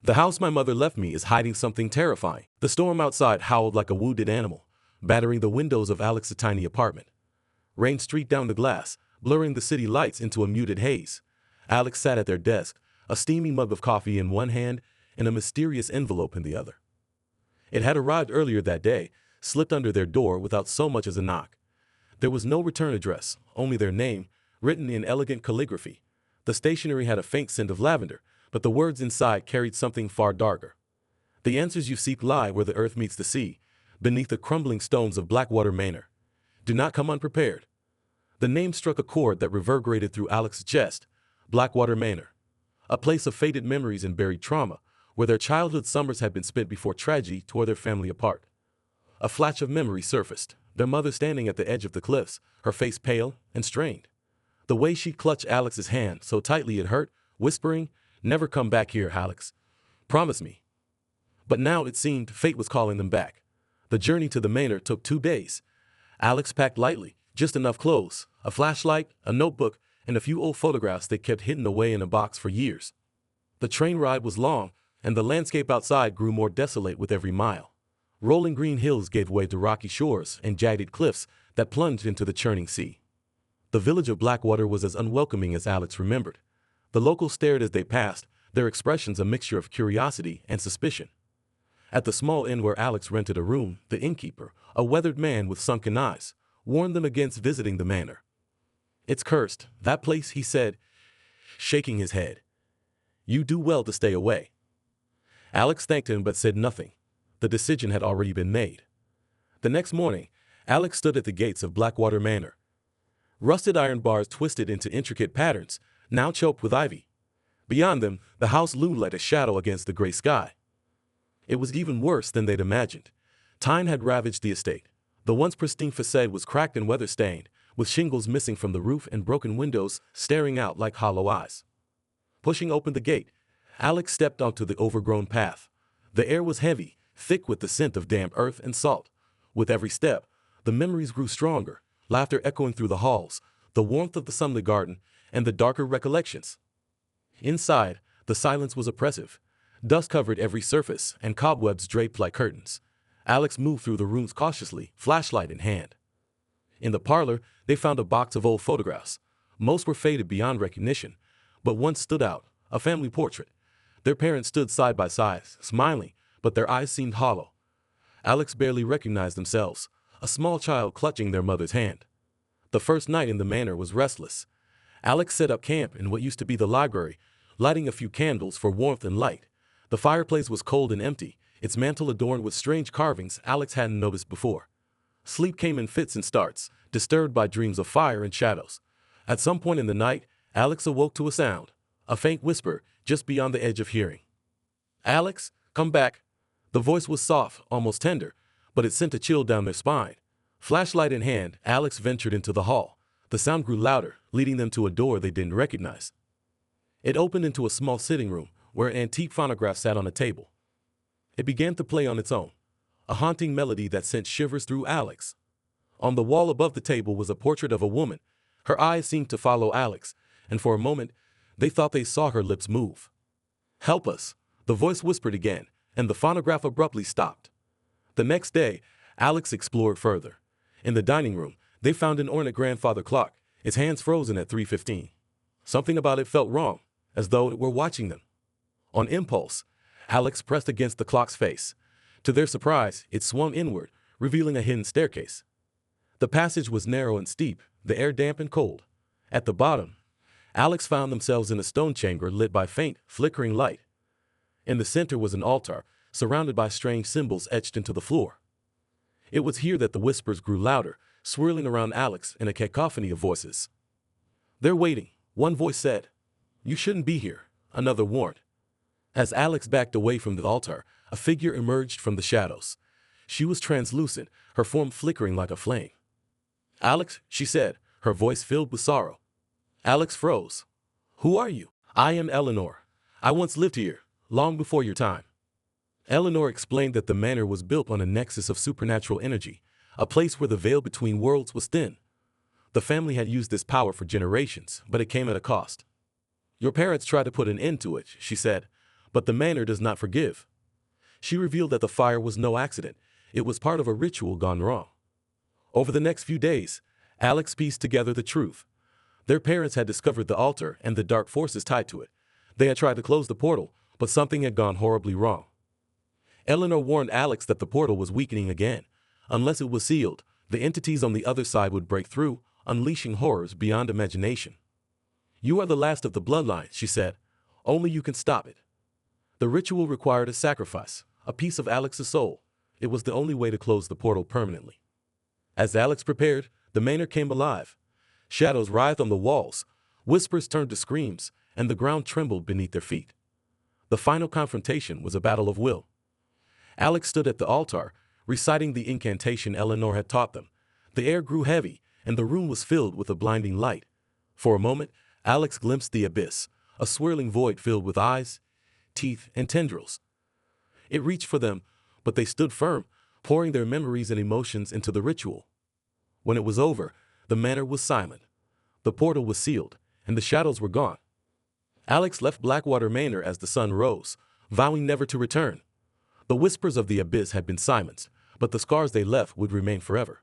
The house my mother left me is hiding something terrifying. The storm outside howled like a wounded animal, battering the windows of Alex's tiny apartment. Rain streaked down the glass, blurring the city lights into a muted haze. Alex sat at their desk, a steaming mug of coffee in one hand and a mysterious envelope in the other. It had arrived earlier that day, slipped under their door without so much as a knock. There was no return address, only their name, written in elegant calligraphy. The stationery had a faint scent of lavender, but the words inside carried something far darker. The answers you seek lie where the earth meets the sea, beneath the crumbling stones of Blackwater Manor. Do not come unprepared. The name struck a chord that reverberated through Alex's chest. Blackwater Manor. A place of faded memories and buried trauma, where their childhood summers had been spent before tragedy tore their family apart. A flash of memory surfaced, their mother standing at the edge of the cliffs, her face pale and strained. The way she clutched Alex's hand so tightly it hurt, whispering, "Never come back here, Alex. Promise me." But now it seemed fate was calling them back. The journey to the manor took 2 days. Alex packed lightly, just enough clothes, a flashlight, a notebook, and a few old photographs they kept hidden away in a box for years. The train ride was long, and the landscape outside grew more desolate with every mile. Rolling green hills gave way to rocky shores and jagged cliffs that plunged into the churning sea. The village of Blackwater was as unwelcoming as Alex remembered. The locals stared as they passed, their expressions a mixture of curiosity and suspicion. At the small inn where Alex rented a room, the innkeeper, a weathered man with sunken eyes, warned them against visiting the manor. "It's cursed, that place," he said, shaking his head. "You do well to stay away." Alex thanked him but said nothing. The decision had already been made. The next morning, Alex stood at the gates of Blackwater Manor. Rusted iron bars twisted into intricate patterns, now choked with ivy. Beyond them, the house loomed like a shadow against the gray sky. It was even worse than they'd imagined. Time had ravaged the estate. The once pristine facade was cracked and weather-stained, with shingles missing from the roof and broken windows staring out like hollow eyes. Pushing open the gate, Alex stepped onto the overgrown path. The air was heavy, thick with the scent of damp earth and salt. With every step, the memories grew stronger, laughter echoing through the halls, the warmth of the sunlit garden, and the darker recollections. Inside, the silence was oppressive. Dust covered every surface, and cobwebs draped like curtains. Alex moved through the rooms cautiously, flashlight in hand. In the parlor, they found a box of old photographs. Most were faded beyond recognition, but one stood out, a family portrait. Their parents stood side by side, smiling, but their eyes seemed hollow. Alex barely recognized themselves, a small child clutching their mother's hand. The first night in the manor was restless. Alex set up camp in what used to be the library, lighting a few candles for warmth and light. The fireplace was cold and empty, its mantel adorned with strange carvings Alex hadn't noticed before. Sleep came in fits and starts, disturbed by dreams of fire and shadows. At some point in the night, Alex awoke to a sound, a faint whisper just beyond the edge of hearing. "Alex, come back." The voice was soft, almost tender, but it sent a chill down their spine. Flashlight in hand, Alex ventured into the hall. The sound grew louder, leading them to a door they didn't recognize. It opened into a small sitting room, where an antique phonograph sat on a table. It began to play on its own, a haunting melody that sent shivers through Alex. On the wall above the table was a portrait of a woman. Her eyes seemed to follow Alex, and for a moment, they thought they saw her lips move. "Help us," the voice whispered again, and the phonograph abruptly stopped. The next day, Alex explored further. In the dining room, they found an ornate grandfather clock, its hands frozen at 3:15. Something about it felt wrong, as though it were watching them. On impulse, Alex pressed against the clock's face. To their surprise, it swung inward, revealing a hidden staircase. The passage was narrow and steep, the air damp and cold. At the bottom, Alex found themselves in a stone chamber lit by faint, flickering light. In the center was an altar, surrounded by strange symbols etched into the floor. It was here that the whispers grew louder, swirling around Alex in a cacophony of voices. "They're waiting," one voice said. "You shouldn't be here," another warned. As Alex backed away from the altar, a figure emerged from the shadows. She was translucent, her form flickering like a flame. "Alex," she said, her voice filled with sorrow. Alex froze. "Who are you?" "I am Eleanor. I once lived here, long before your time." Eleanor explained that the manor was built on a nexus of supernatural energy, a place where the veil between worlds was thin. The family had used this power for generations, but it came at a cost. "Your parents tried to put an end to it," she said, But the manor does not forgive. She revealed that the fire was no accident. It was part of a ritual gone wrong. Over the next few days, Alex pieced together the truth. Their parents had discovered the altar and the dark forces tied to it. They had tried to close the portal, but something had gone horribly wrong. Eleanor warned Alex that the portal was weakening again. Unless it was sealed, the entities on the other side would break through, unleashing horrors beyond imagination. "You are the last of the bloodline," she said. "Only you can stop it." The ritual required a sacrifice, a piece of Alex's soul. It was the only way to close the portal permanently. As Alex prepared, the manor came alive. Shadows writhed on the walls, whispers turned to screams, and the ground trembled beneath their feet. The final confrontation was a battle of will. Alex stood at the altar, reciting the incantation Eleanor had taught them. The air grew heavy, and the room was filled with a blinding light. For a moment, Alex glimpsed the abyss, a swirling void filled with eyes, teeth, and tendrils. It reached for them, but they stood firm, pouring their memories and emotions into the ritual. When it was over, the manor was silent. The portal was sealed, and the shadows were gone. Alex left Blackwater Manor as the sun rose, vowing never to return. The whispers of the abyss had been silenced, but the scars they left would remain forever.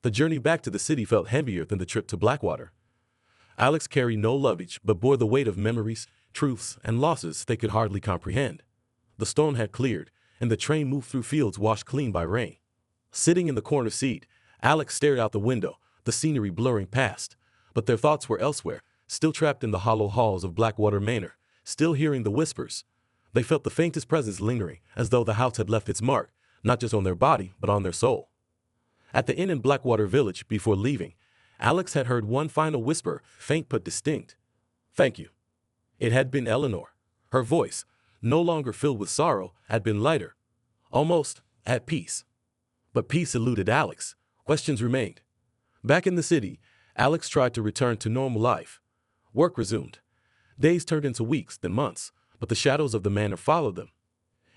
The journey back to the city felt heavier than the trip to Blackwater. Alex carried no luggage, but bore the weight of memories, truths, and losses they could hardly comprehend. The storm had cleared, and the train moved through fields washed clean by rain. Sitting in the corner seat, Alex stared out the window, the scenery blurring past. But their thoughts were elsewhere, still trapped in the hollow halls of Blackwater Manor, still hearing the whispers. They felt the faintest presence lingering, as though the house had left its mark, not just on their body, but on their soul. At the inn in Blackwater Village, before leaving, Alex had heard one final whisper, faint but distinct. "Thank you." It had been Eleanor. Her voice, no longer filled with sorrow, had been lighter, almost at peace. But peace eluded Alex. Questions remained. Back in the city, Alex tried to return to normal life. Work resumed. Days turned into weeks, then months, but the shadows of the manor followed them.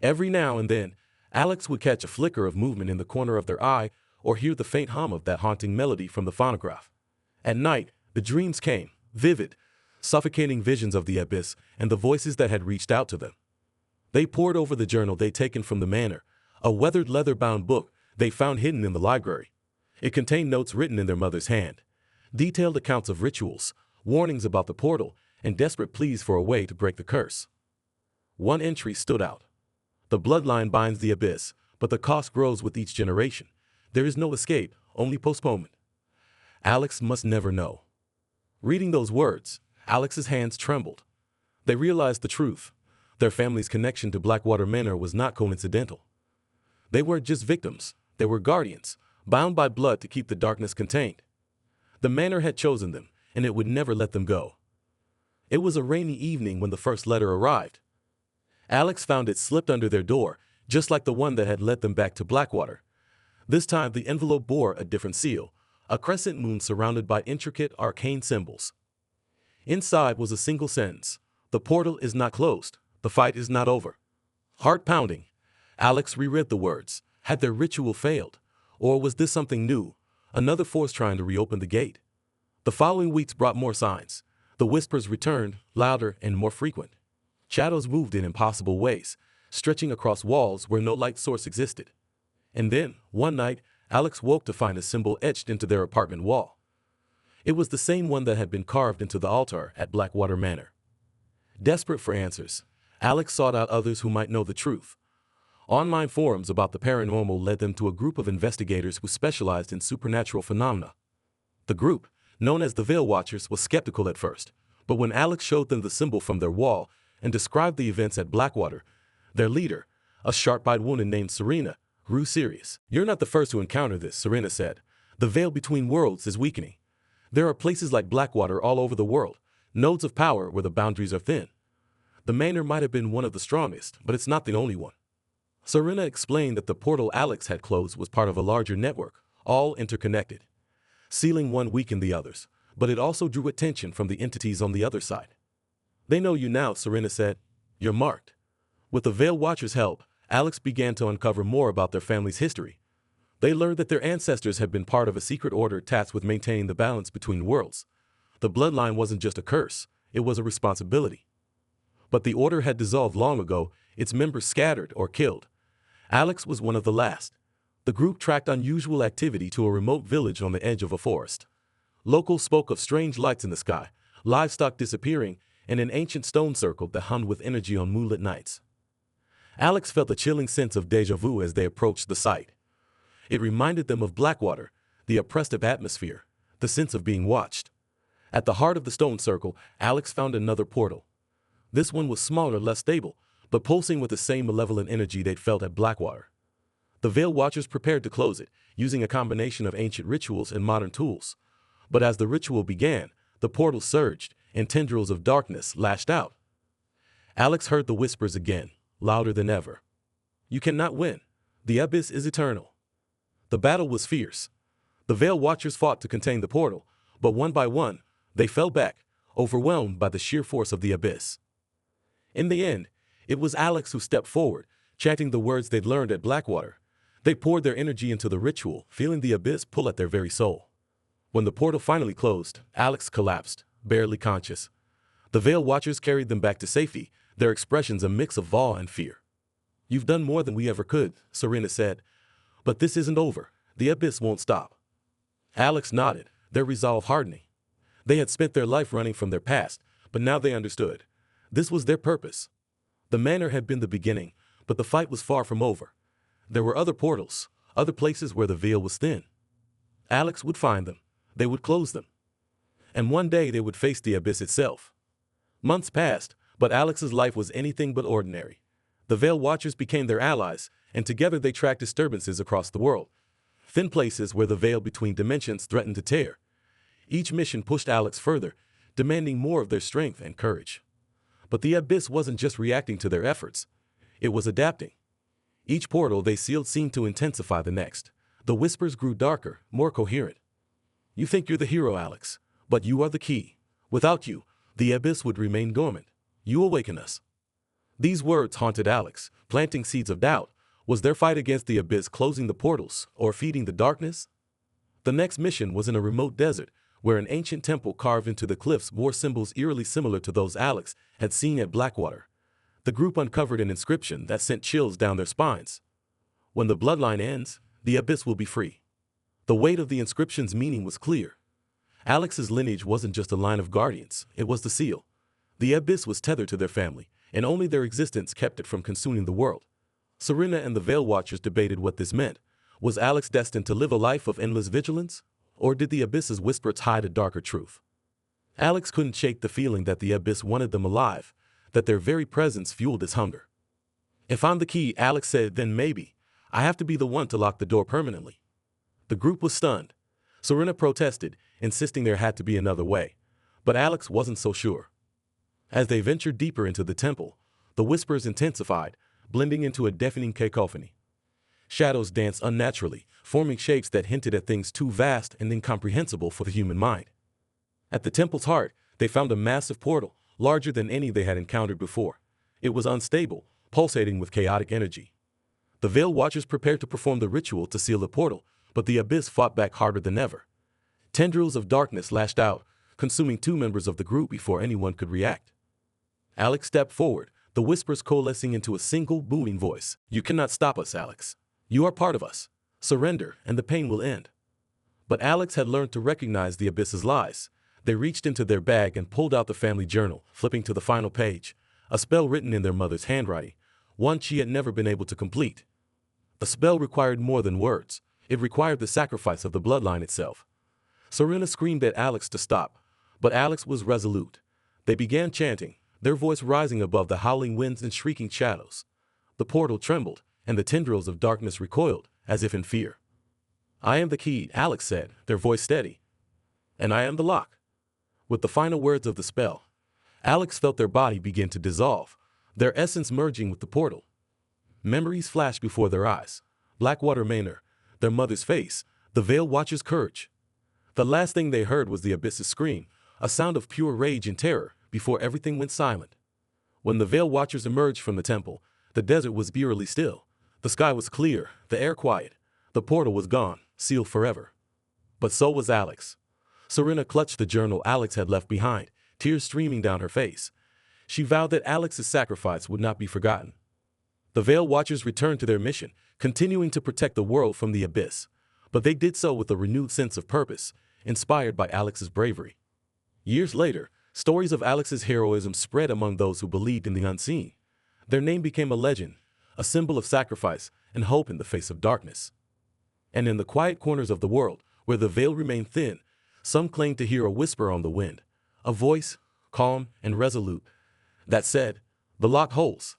Every now and then, Alex would catch a flicker of movement in the corner of their eye or hear the faint hum of that haunting melody from the phonograph. At night, the dreams came, vivid, suffocating visions of the abyss and the voices that had reached out to them. They pored over the journal they'd taken from the manor, a weathered leather-bound book they found hidden in the library. It contained notes written in their mother's hand, detailed accounts of rituals, warnings about the portal, and desperate pleas for a way to break the curse. One entry stood out. "The bloodline binds the abyss, but the cost grows with each generation. There is no escape, only postponement. Alex must never know." Reading those words, Alex's hands trembled. They realized the truth. Their family's connection to Blackwater Manor was not coincidental. They weren't just victims, they were guardians, bound by blood to keep the darkness contained. The manor had chosen them, and it would never let them go. It was a rainy evening when the first letter arrived. Alex found it slipped under their door, just like the one that had led them back to Blackwater. This time the envelope bore a different seal, a crescent moon surrounded by intricate, arcane symbols. Inside was a single sentence: "The portal is not closed. The fight is not over." Heart pounding, Alex reread the words. Had their ritual failed? Or was this something new, another force trying to reopen the gate? The following weeks brought more signs. The whispers returned, louder and more frequent. Shadows moved in impossible ways, stretching across walls where no light source existed. And then, one night, Alex woke to find a symbol etched into their apartment wall. It was the same one that had been carved into the altar at Blackwater Manor. Desperate for answers, Alex sought out others who might know the truth. Online forums about the paranormal led them to a group of investigators who specialized in supernatural phenomena. The group, known as the Veil Watchers, was skeptical at first, but when Alex showed them the symbol from their wall and described the events at Blackwater, their leader, a sharp-eyed woman named Serena, grew serious. "You're not the first to encounter this," Serena said. "The veil between worlds is weakening. There are places like Blackwater all over the world, nodes of power where the boundaries are thin. The manor might have been one of the strongest, but it's not the only one." Serena explained that the portal Alex had closed was part of a larger network, all interconnected. Sealing one weakened the others, but it also drew attention from the entities on the other side. "They know you now," Serena said. "You're marked." With the Veil Watchers' help, Alex began to uncover more about their family's history. They learned that their ancestors had been part of a secret order tasked with maintaining the balance between worlds. The bloodline wasn't just a curse, it was a responsibility. But the order had dissolved long ago, its members scattered or killed. Alex was one of the last. The group tracked unusual activity to a remote village on the edge of a forest. Locals spoke of strange lights in the sky, livestock disappearing, and an ancient stone circle that hummed with energy on moonlit nights. Alex felt a chilling sense of déjà vu as they approached the site. It reminded them of Blackwater, the oppressive atmosphere, the sense of being watched. At the heart of the stone circle, Alex found another portal. This one was smaller, less stable, but pulsing with the same malevolent energy they'd felt at Blackwater. The Veil Watchers prepared to close it, using a combination of ancient rituals and modern tools. But as the ritual began, the portal surged, and tendrils of darkness lashed out. Alex heard the whispers again, louder than ever. "You cannot win. The abyss is eternal." The battle was fierce. The Veil Watchers fought to contain the portal, but one by one, they fell back, overwhelmed by the sheer force of the abyss. In the end, it was Alex who stepped forward, chanting the words they'd learned at Blackwater. They poured their energy into the ritual, feeling the abyss pull at their very soul. When the portal finally closed, Alex collapsed, barely conscious. The Veil Watchers carried them back to safety, their expressions a mix of awe and fear. "You've done more than we ever could," Serena said. "But this isn't over. The abyss won't stop." Alex nodded, their resolve hardening. They had spent their life running from their past, but now they understood. This was their purpose. The manor had been the beginning, but the fight was far from over. There were other portals, other places where the veil was thin. Alex would find them. They would close them. And one day they would face the abyss itself. Months passed, but Alex's life was anything but ordinary. The Veil Watchers became their allies, and together they tracked disturbances across the world. Thin places where the veil between dimensions threatened to tear. Each mission pushed Alex further, demanding more of their strength and courage. But the abyss wasn't just reacting to their efforts. It was adapting. Each portal they sealed seemed to intensify the next. The whispers grew darker, more coherent. "You think you're the hero, Alex, but you are the key. Without you, the abyss would remain dormant. You awaken us." These words haunted Alex, planting seeds of doubt. Was their fight against the abyss closing the portals, or feeding the darkness? The next mission was in a remote desert, where an ancient temple carved into the cliffs bore symbols eerily similar to those Alex had seen at Blackwater. The group uncovered an inscription that sent chills down their spines. "When the bloodline ends, the abyss will be free." The weight of the inscription's meaning was clear. Alex's lineage wasn't just a line of guardians, it was the seal. The abyss was tethered to their family, and only their existence kept it from consuming the world. Serena and the Veil Watchers debated what this meant. Was Alex destined to live a life of endless vigilance? Or did the abyss's whispers hide a darker truth? Alex couldn't shake the feeling that the abyss wanted them alive, that their very presence fueled its hunger. "If I'm the key," Alex said, "then maybe I have to be the one to lock the door permanently." The group was stunned. Serena protested, insisting there had to be another way. But Alex wasn't so sure. As they ventured deeper into the temple, the whispers intensified, blending into a deafening cacophony. Shadows danced unnaturally, forming shapes that hinted at things too vast and incomprehensible for the human mind. At the temple's heart, they found a massive portal, larger than any they had encountered before. It was unstable, pulsating with chaotic energy. The Veil Watchers prepared to perform the ritual to seal the portal, but the abyss fought back harder than ever. Tendrils of darkness lashed out, consuming 2 members of the group before anyone could react. Alex stepped forward, the whispers coalescing into a single booming voice. "You cannot stop us, Alex. You are part of us. Surrender, and the pain will end." But Alex had learned to recognize the abyss's lies. They reached into their bag and pulled out the family journal, flipping to the final page. A spell written in their mother's handwriting, one she had never been able to complete. The spell required more than words. It required the sacrifice of the bloodline itself. Serena screamed at Alex to stop, but Alex was resolute. They began chanting, their voice rising above the howling winds and shrieking shadows. The portal trembled, and the tendrils of darkness recoiled, as if in fear. "I am the key," Alex said, their voice steady. "And I am the lock." With the final words of the spell, Alex felt their body begin to dissolve, their essence merging with the portal. Memories flashed before their eyes. Blackwater Manor, their mother's face, the Veil Watcher's courage. The last thing they heard was the abyss's scream, a sound of pure rage and terror, before everything went silent. When the Veil Watchers emerged from the temple, the desert was eerily still. The sky was clear, the air quiet. The portal was gone, sealed forever. But so was Alex. Serena clutched the journal Alex had left behind, tears streaming down her face. she vowed that Alex's sacrifice would not be forgotten. The Veil Watchers returned to their mission, continuing to protect the world from the abyss, but they did so with a renewed sense of purpose, inspired by Alex's bravery. Years later, stories of Alex's heroism spread among those who believed in the unseen. Their name became a legend, a symbol of sacrifice and hope in the face of darkness. And in the quiet corners of the world, where the veil remained thin, some claimed to hear a whisper on the wind, a voice, calm and resolute, that said, "The lock holds."